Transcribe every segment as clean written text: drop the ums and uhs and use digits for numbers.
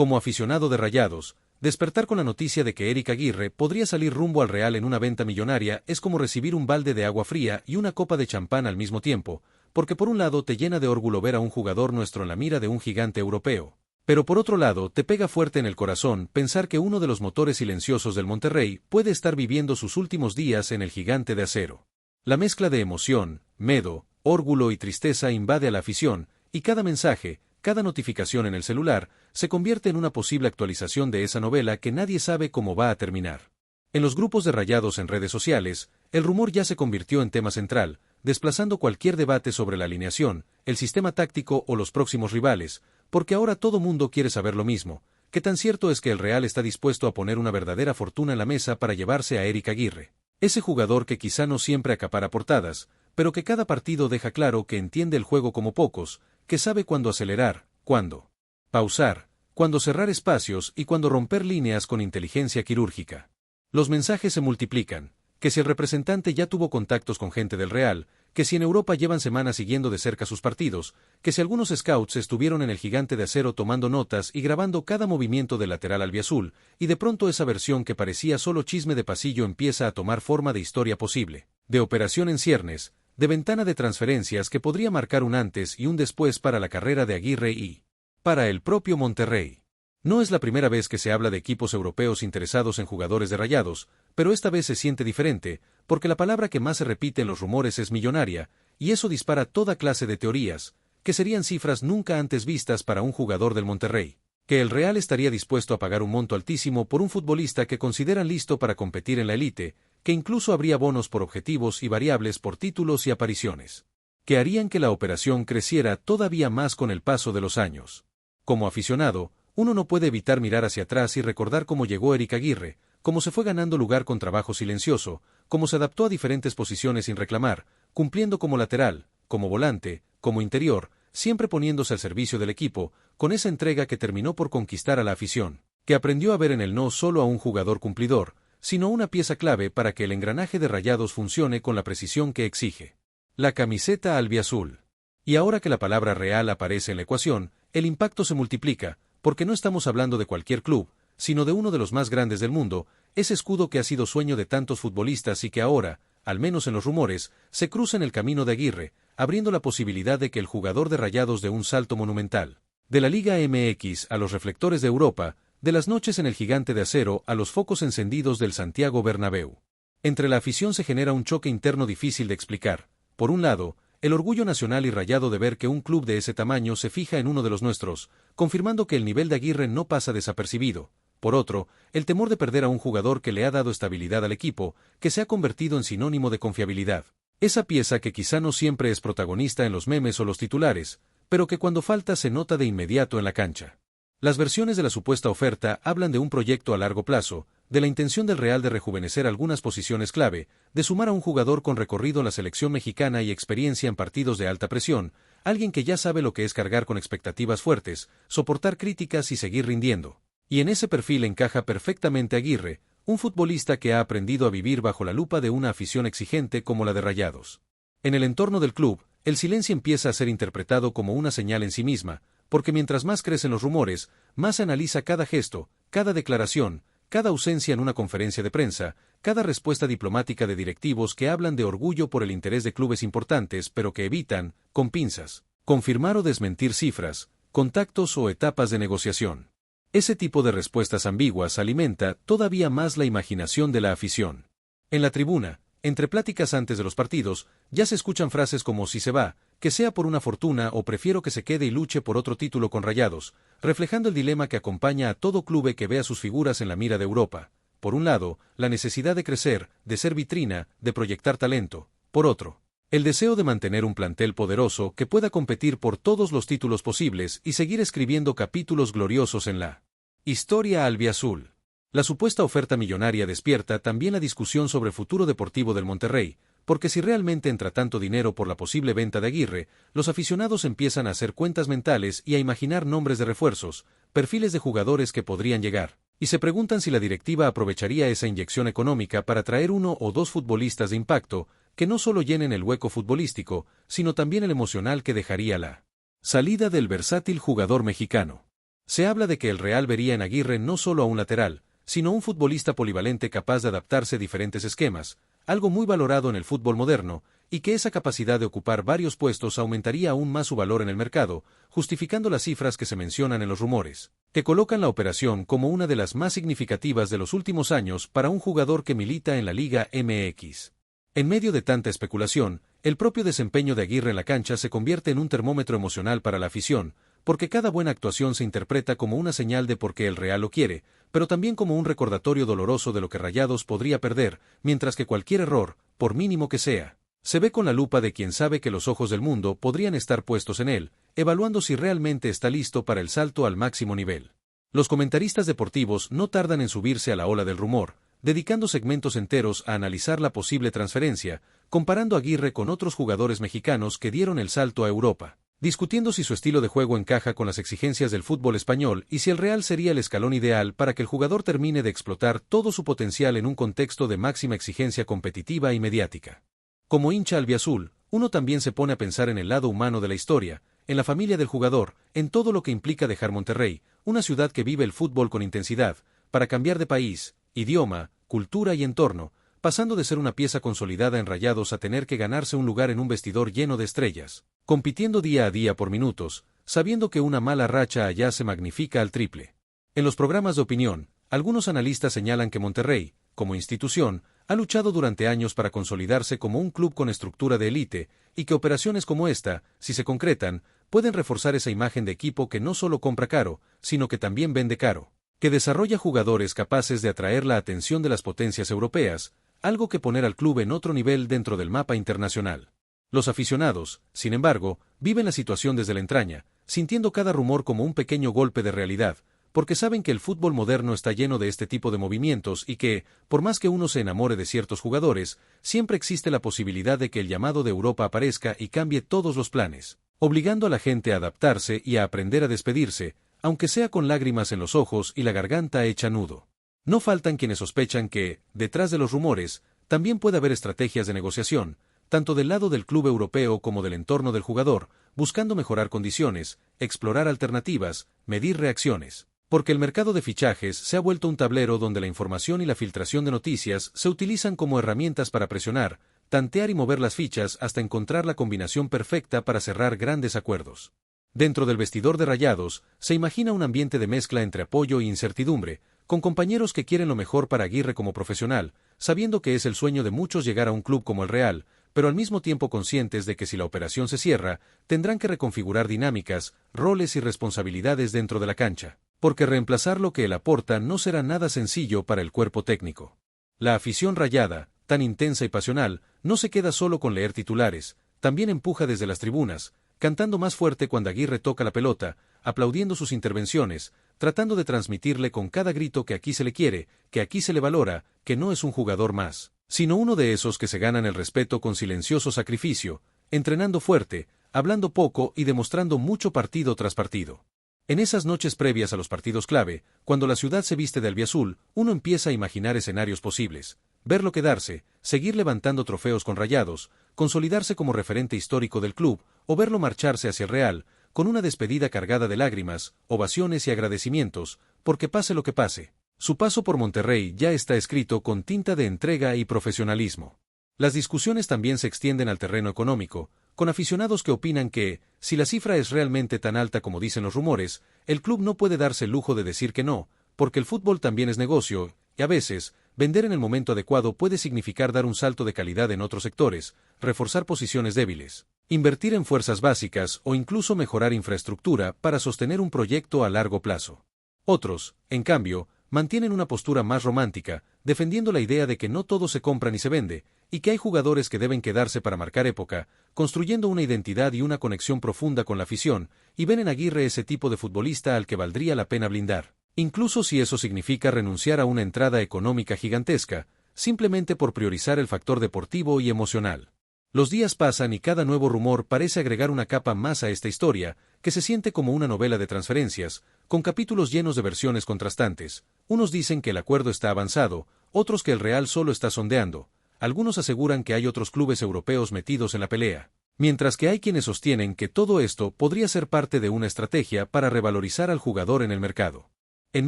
Como aficionado de Rayados, despertar con la noticia de que Eric Aguirre podría salir rumbo al Real en una venta millonaria es como recibir un balde de agua fría y una copa de champán al mismo tiempo, porque por un lado te llena de orgullo ver a un jugador nuestro en la mira de un gigante europeo. Pero por otro lado te pega fuerte en el corazón pensar que uno de los motores silenciosos del Monterrey puede estar viviendo sus últimos días en el Gigante de Acero. La mezcla de emoción, miedo, orgullo y tristeza invade a la afición, y cada mensaje, cada notificación en el celular, se convierte en una posible actualización de esa novela que nadie sabe cómo va a terminar. En los grupos de Rayados en redes sociales, el rumor ya se convirtió en tema central, desplazando cualquier debate sobre la alineación, el sistema táctico o los próximos rivales, porque ahora todo mundo quiere saber lo mismo. ¿Qué tan cierto es que el Real está dispuesto a poner una verdadera fortuna en la mesa para llevarse a Eric Aguirre? Ese jugador que quizá no siempre acapara portadas, pero que cada partido deja claro que entiende el juego como pocos, que sabe cuándo acelerar, cuándo pausar, cuándo cerrar espacios y cuándo romper líneas con inteligencia quirúrgica. Los mensajes se multiplican, que si el representante ya tuvo contactos con gente del Real, que si en Europa llevan semanas siguiendo de cerca sus partidos, que si algunos scouts estuvieron en el Gigante de Acero tomando notas y grabando cada movimiento del lateral albiazul, y de pronto esa versión que parecía solo chisme de pasillo empieza a tomar forma de historia posible, de operación en ciernes, de ventana de transferencias que podría marcar un antes y un después para la carrera de Aguirre y para el propio Monterrey. No es la primera vez que se habla de equipos europeos interesados en jugadores de Rayados, pero esta vez se siente diferente, porque la palabra que más se repite en los rumores es millonaria, y eso dispara toda clase de teorías, que serían cifras nunca antes vistas para un jugador del Monterrey, que el Real estaría dispuesto a pagar un monto altísimo por un futbolista que consideran listo para competir en la élite, que incluso habría bonos por objetivos y variables por títulos y apariciones, que harían que la operación creciera todavía más con el paso de los años. Como aficionado, uno no puede evitar mirar hacia atrás y recordar cómo llegó Eric Aguirre, cómo se fue ganando lugar con trabajo silencioso, cómo se adaptó a diferentes posiciones sin reclamar, cumpliendo como lateral, como volante, como interior, siempre poniéndose al servicio del equipo, con esa entrega que terminó por conquistar a la afición, que aprendió a ver en él no solo a un jugador cumplidor, sino una pieza clave para que el engranaje de Rayados funcione con la precisión que exige la camiseta albiazul. Y ahora que la palabra Real aparece en la ecuación, el impacto se multiplica, porque no estamos hablando de cualquier club, sino de uno de los más grandes del mundo, ese escudo que ha sido sueño de tantos futbolistas y que ahora, al menos en los rumores, se cruza en el camino de Aguirre, abriendo la posibilidad de que el jugador de Rayados dé un salto monumental. De la Liga MX a los reflectores de Europa, de las noches en el Gigante de Acero a los focos encendidos del Santiago Bernabéu. Entre la afición se genera un choque interno difícil de explicar. Por un lado, el orgullo nacional y rayado de ver que un club de ese tamaño se fija en uno de los nuestros, confirmando que el nivel de Aguirre no pasa desapercibido. Por otro, el temor de perder a un jugador que le ha dado estabilidad al equipo, que se ha convertido en sinónimo de confiabilidad. Esa pieza que quizá no siempre es protagonista en los memes o los titulares, pero que cuando falta se nota de inmediato en la cancha. Las versiones de la supuesta oferta hablan de un proyecto a largo plazo, de la intención del Real de rejuvenecer algunas posiciones clave, de sumar a un jugador con recorrido en la selección mexicana y experiencia en partidos de alta presión, alguien que ya sabe lo que es cargar con expectativas fuertes, soportar críticas y seguir rindiendo. Y en ese perfil encaja perfectamente Aguirre, un futbolista que ha aprendido a vivir bajo la lupa de una afición exigente como la de Rayados. En el entorno del club, el silencio empieza a ser interpretado como una señal en sí misma, porque mientras más crecen los rumores, más se analiza cada gesto, cada declaración, cada ausencia en una conferencia de prensa, cada respuesta diplomática de directivos que hablan de orgullo por el interés de clubes importantes pero que evitan, con pinzas, confirmar o desmentir cifras, contactos o etapas de negociación. Ese tipo de respuestas ambiguas alimenta todavía más la imaginación de la afición. En la tribuna, entre pláticas antes de los partidos, ya se escuchan frases como si se va, que sea por una fortuna o prefiero que se quede y luche por otro título con Rayados, reflejando el dilema que acompaña a todo club que vea sus figuras en la mira de Europa. Por un lado, la necesidad de crecer, de ser vitrina, de proyectar talento. Por otro, el deseo de mantener un plantel poderoso que pueda competir por todos los títulos posibles y seguir escribiendo capítulos gloriosos en la historia albiazul. La supuesta oferta millonaria despierta también la discusión sobre el futuro deportivo del Monterrey, porque si realmente entra tanto dinero por la posible venta de Aguirre, los aficionados empiezan a hacer cuentas mentales y a imaginar nombres de refuerzos, perfiles de jugadores que podrían llegar, y se preguntan si la directiva aprovecharía esa inyección económica para traer uno o dos futbolistas de impacto, que no solo llenen el hueco futbolístico, sino también el emocional que dejaría la salida del versátil jugador mexicano. Se habla de que el Real vería en Aguirre no solo a un lateral, sino un futbolista polivalente capaz de adaptarse a diferentes esquemas, algo muy valorado en el fútbol moderno, y que esa capacidad de ocupar varios puestos aumentaría aún más su valor en el mercado, justificando las cifras que se mencionan en los rumores, que colocan la operación como una de las más significativas de los últimos años para un jugador que milita en la Liga MX. En medio de tanta especulación, el propio desempeño de Aguirre en la cancha se convierte en un termómetro emocional para la afición, porque cada buena actuación se interpreta como una señal de por qué el Real lo quiere, pero también como un recordatorio doloroso de lo que Rayados podría perder, mientras que cualquier error, por mínimo que sea, se ve con la lupa de quien sabe que los ojos del mundo podrían estar puestos en él, evaluando si realmente está listo para el salto al máximo nivel. Los comentaristas deportivos no tardan en subirse a la ola del rumor, dedicando segmentos enteros a analizar la posible transferencia, comparando a Aguirre con otros jugadores mexicanos que dieron el salto a Europa, discutiendo si su estilo de juego encaja con las exigencias del fútbol español y si el Real sería el escalón ideal para que el jugador termine de explotar todo su potencial en un contexto de máxima exigencia competitiva y mediática. Como hincha albiazul, uno también se pone a pensar en el lado humano de la historia, en la familia del jugador, en todo lo que implica dejar Monterrey, una ciudad que vive el fútbol con intensidad, para cambiar de país, idioma, cultura y entorno, pasando de ser una pieza consolidada en Rayados a tener que ganarse un lugar en un vestidor lleno de estrellas, compitiendo día a día por minutos, sabiendo que una mala racha allá se magnifica al triple. En los programas de opinión, algunos analistas señalan que Monterrey, como institución, ha luchado durante años para consolidarse como un club con estructura de élite, y que operaciones como esta, si se concretan, pueden reforzar esa imagen de equipo que no solo compra caro, sino que también vende caro, que desarrolla jugadores capaces de atraer la atención de las potencias europeas, algo que poner al club en otro nivel dentro del mapa internacional. Los aficionados, sin embargo, viven la situación desde la entraña, sintiendo cada rumor como un pequeño golpe de realidad, porque saben que el fútbol moderno está lleno de este tipo de movimientos y que, por más que uno se enamore de ciertos jugadores, siempre existe la posibilidad de que el llamado de Europa aparezca y cambie todos los planes, obligando a la gente a adaptarse y a aprender a despedirse, aunque sea con lágrimas en los ojos y la garganta hecha nudo. No faltan quienes sospechan que, detrás de los rumores, también puede haber estrategias de negociación, tanto del lado del club europeo como del entorno del jugador, buscando mejorar condiciones, explorar alternativas, medir reacciones. Porque el mercado de fichajes se ha vuelto un tablero donde la información y la filtración de noticias se utilizan como herramientas para presionar, tantear y mover las fichas hasta encontrar la combinación perfecta para cerrar grandes acuerdos. Dentro del vestidor de Rayados, se imagina un ambiente de mezcla entre apoyo e incertidumbre, con compañeros que quieren lo mejor para Aguirre como profesional, sabiendo que es el sueño de muchos llegar a un club como el Real, pero al mismo tiempo conscientes de que si la operación se cierra, tendrán que reconfigurar dinámicas, roles y responsabilidades dentro de la cancha, porque reemplazar lo que él aporta no será nada sencillo para el cuerpo técnico. La afición rayada, tan intensa y pasional, no se queda solo con leer titulares, también empuja desde las tribunas, cantando más fuerte cuando Aguirre toca la pelota, aplaudiendo sus intervenciones, tratando de transmitirle con cada grito que aquí se le quiere, que aquí se le valora, que no es un jugador más, sino uno de esos que se ganan el respeto con silencioso sacrificio, entrenando fuerte, hablando poco y demostrando mucho partido tras partido. En esas noches previas a los partidos clave, cuando la ciudad se viste de albiazul, uno empieza a imaginar escenarios posibles, verlo quedarse, seguir levantando trofeos con Rayados, consolidarse como referente histórico del club, o verlo marcharse hacia el Real, con una despedida cargada de lágrimas, ovaciones y agradecimientos, porque pase lo que pase, su paso por Monterrey ya está escrito con tinta de entrega y profesionalismo. Las discusiones también se extienden al terreno económico, con aficionados que opinan que, si la cifra es realmente tan alta como dicen los rumores, el club no puede darse el lujo de decir que no, porque el fútbol también es negocio, y a veces, vender en el momento adecuado puede significar dar un salto de calidad en otros sectores, reforzar posiciones débiles, invertir en fuerzas básicas o incluso mejorar infraestructura para sostener un proyecto a largo plazo. Otros, en cambio, mantienen una postura más romántica, defendiendo la idea de que no todo se compra ni se vende, y que hay jugadores que deben quedarse para marcar época, construyendo una identidad y una conexión profunda con la afición, y ven en Aguirre ese tipo de futbolista al que valdría la pena blindar, incluso si eso significa renunciar a una entrada económica gigantesca, simplemente por priorizar el factor deportivo y emocional. Los días pasan y cada nuevo rumor parece agregar una capa más a esta historia, que se siente como una novela de transferencias, con capítulos llenos de versiones contrastantes. Unos dicen que el acuerdo está avanzado, otros que el Real solo está sondeando, algunos aseguran que hay otros clubes europeos metidos en la pelea, Mientras que hay quienes sostienen que todo esto podría ser parte de una estrategia para revalorizar al jugador en el mercado. En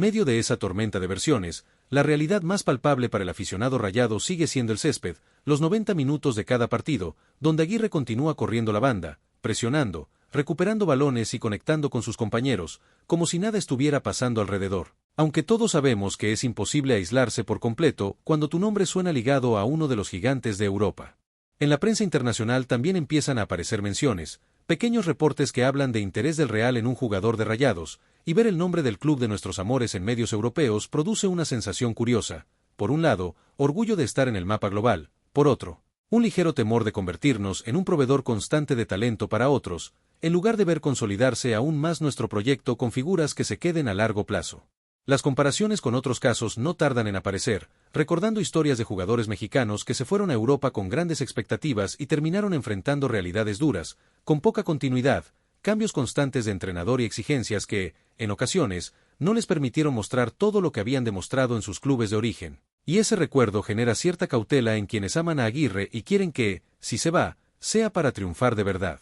medio de esa tormenta de versiones, la realidad más palpable para el aficionado rayado sigue siendo el césped, los 90 minutos de cada partido, donde Aguirre continúa corriendo la banda, presionando, recuperando balones y conectando con sus compañeros, como si nada estuviera pasando alrededor. Aunque todos sabemos que es imposible aislarse por completo cuando tu nombre suena ligado a uno de los gigantes de Europa. En la prensa internacional también empiezan a aparecer menciones, pequeños reportes que hablan de interés del Real en un jugador de Rayados, y ver el nombre del club de nuestros amores en medios europeos produce una sensación curiosa. Por un lado, orgullo de estar en el mapa global, por otro, un ligero temor de convertirnos en un proveedor constante de talento para otros, en lugar de ver consolidarse aún más nuestro proyecto con figuras que se queden a largo plazo. Las comparaciones con otros casos no tardan en aparecer, recordando historias de jugadores mexicanos que se fueron a Europa con grandes expectativas y terminaron enfrentando realidades duras, con poca continuidad, cambios constantes de entrenador y exigencias que, en ocasiones, no les permitieron mostrar todo lo que habían demostrado en sus clubes de origen. Y ese recuerdo genera cierta cautela en quienes aman a Aguirre y quieren que, si se va, sea para triunfar de verdad.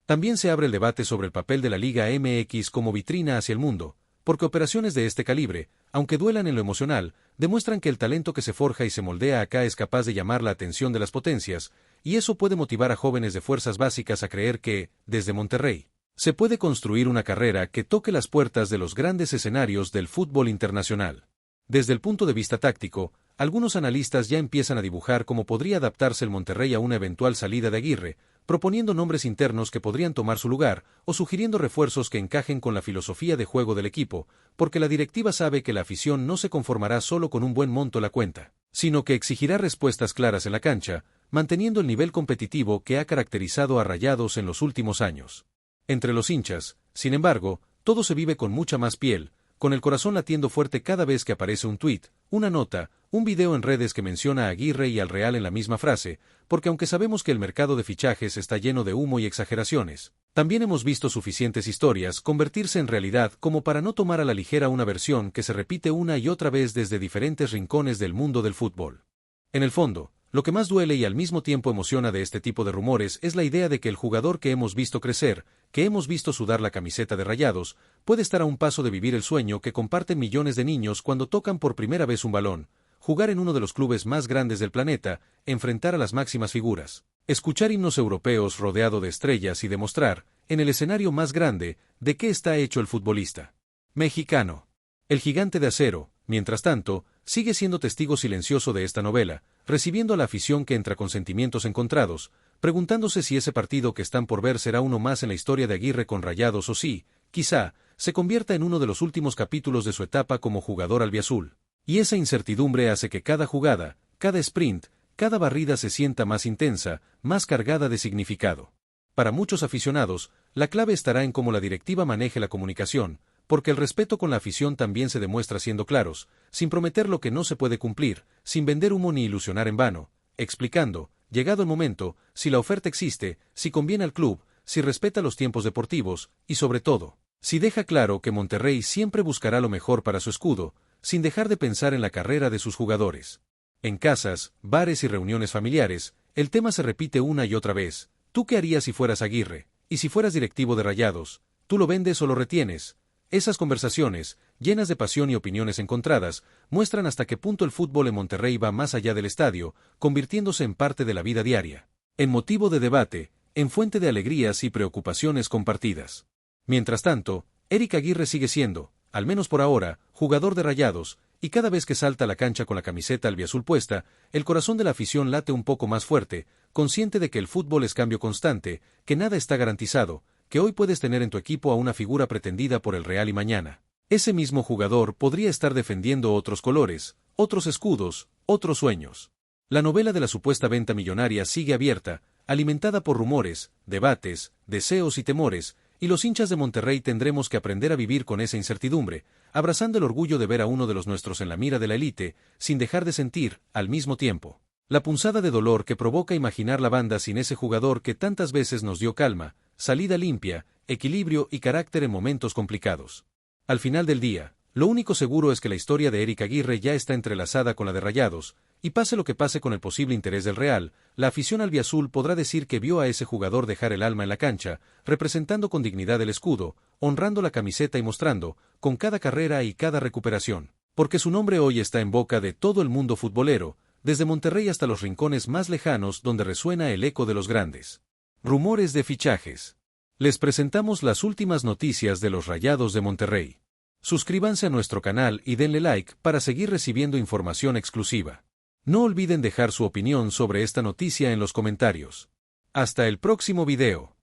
También se abre el debate sobre el papel de la Liga MX como vitrina hacia el mundo, porque operaciones de este calibre, aunque duelan en lo emocional, demuestran que el talento que se forja y se moldea acá es capaz de llamar la atención de las potencias, y eso puede motivar a jóvenes de fuerzas básicas a creer que, desde Monterrey, se puede construir una carrera que toque las puertas de los grandes escenarios del fútbol internacional. Desde el punto de vista táctico, algunos analistas ya empiezan a dibujar cómo podría adaptarse el Monterrey a una eventual salida de Aguirre, proponiendo nombres internos que podrían tomar su lugar, o sugiriendo refuerzos que encajen con la filosofía de juego del equipo, porque la directiva sabe que la afición no se conformará solo con un buen monto a la cuenta, sino que exigirá respuestas claras en la cancha, manteniendo el nivel competitivo que ha caracterizado a Rayados en los últimos años. Entre los hinchas, sin embargo, todo se vive con mucha más piel, con el corazón latiendo fuerte cada vez que aparece un tuit, una nota, un video en redes que menciona a Aguirre y al Real en la misma frase, porque aunque sabemos que el mercado de fichajes está lleno de humo y exageraciones, también hemos visto suficientes historias convertirse en realidad como para no tomar a la ligera una versión que se repite una y otra vez desde diferentes rincones del mundo del fútbol. En el fondo, lo que más duele y al mismo tiempo emociona de este tipo de rumores es la idea de que el jugador que hemos visto crecer, que hemos visto sudar la camiseta de Rayados, puede estar a un paso de vivir el sueño que comparten millones de niños cuando tocan por primera vez un balón, jugar en uno de los clubes más grandes del planeta, enfrentar a las máximas figuras, escuchar himnos europeos rodeado de estrellas y demostrar, en el escenario más grande, de qué está hecho el futbolista mexicano. El gigante de acero, mientras tanto, sigue siendo testigo silencioso de esta novela, recibiendo a la afición que entra con sentimientos encontrados, preguntándose si ese partido que están por ver será uno más en la historia de Aguirre con Rayados o si, quizá, se convierta en uno de los últimos capítulos de su etapa como jugador albiazul. Y esa incertidumbre hace que cada jugada, cada sprint, cada barrida se sienta más intensa, más cargada de significado. Para muchos aficionados, la clave estará en cómo la directiva maneje la comunicación, porque el respeto con la afición también se demuestra siendo claros, sin prometer lo que no se puede cumplir, sin vender humo ni ilusionar en vano, explicando, llegado el momento, si la oferta existe, si conviene al club, si respeta los tiempos deportivos, y sobre todo, si deja claro que Monterrey siempre buscará lo mejor para su escudo, sin dejar de pensar en la carrera de sus jugadores. En casas, bares y reuniones familiares, el tema se repite una y otra vez. ¿Tú qué harías si fueras Aguirre? Y si fueras directivo de Rayados, ¿tú lo vendes o lo retienes? Esas conversaciones, llenas de pasión y opiniones encontradas, muestran hasta qué punto el fútbol en Monterrey va más allá del estadio, convirtiéndose en parte de la vida diaria, en motivo de debate, en fuente de alegrías y preocupaciones compartidas. Mientras tanto, Eric Aguirre sigue siendo, al menos por ahora, jugador de Rayados, y cada vez que salta a la cancha con la camiseta albiazul puesta, el corazón de la afición late un poco más fuerte, consciente de que el fútbol es cambio constante, que nada está garantizado, que hoy puedes tener en tu equipo a una figura pretendida por el Real y mañana ese mismo jugador podría estar defendiendo otros colores, otros escudos, otros sueños. La novela de la supuesta venta millonaria sigue abierta, alimentada por rumores, debates, deseos y temores, y los hinchas de Monterrey tendremos que aprender a vivir con esa incertidumbre, abrazando el orgullo de ver a uno de los nuestros en la mira de la élite, sin dejar de sentir, al mismo tiempo, la punzada de dolor que provoca imaginar la banda sin ese jugador que tantas veces nos dio calma, salida limpia, equilibrio y carácter en momentos complicados. Al final del día, Lo único seguro es que la historia de Eric Aguirre ya está entrelazada con la de Rayados, y pase lo que pase con el posible interés del Real, la afición albiazul podrá decir que vio a ese jugador dejar el alma en la cancha, representando con dignidad el escudo, honrando la camiseta y mostrando, con cada carrera y cada recuperación, porque su nombre hoy está en boca de todo el mundo futbolero, desde Monterrey hasta los rincones más lejanos donde resuena el eco de los grandes rumores de fichajes. Les presentamos las últimas noticias de los Rayados de Monterrey. Suscríbanse a nuestro canal y denle like para seguir recibiendo información exclusiva. No olviden dejar su opinión sobre esta noticia en los comentarios. Hasta el próximo video.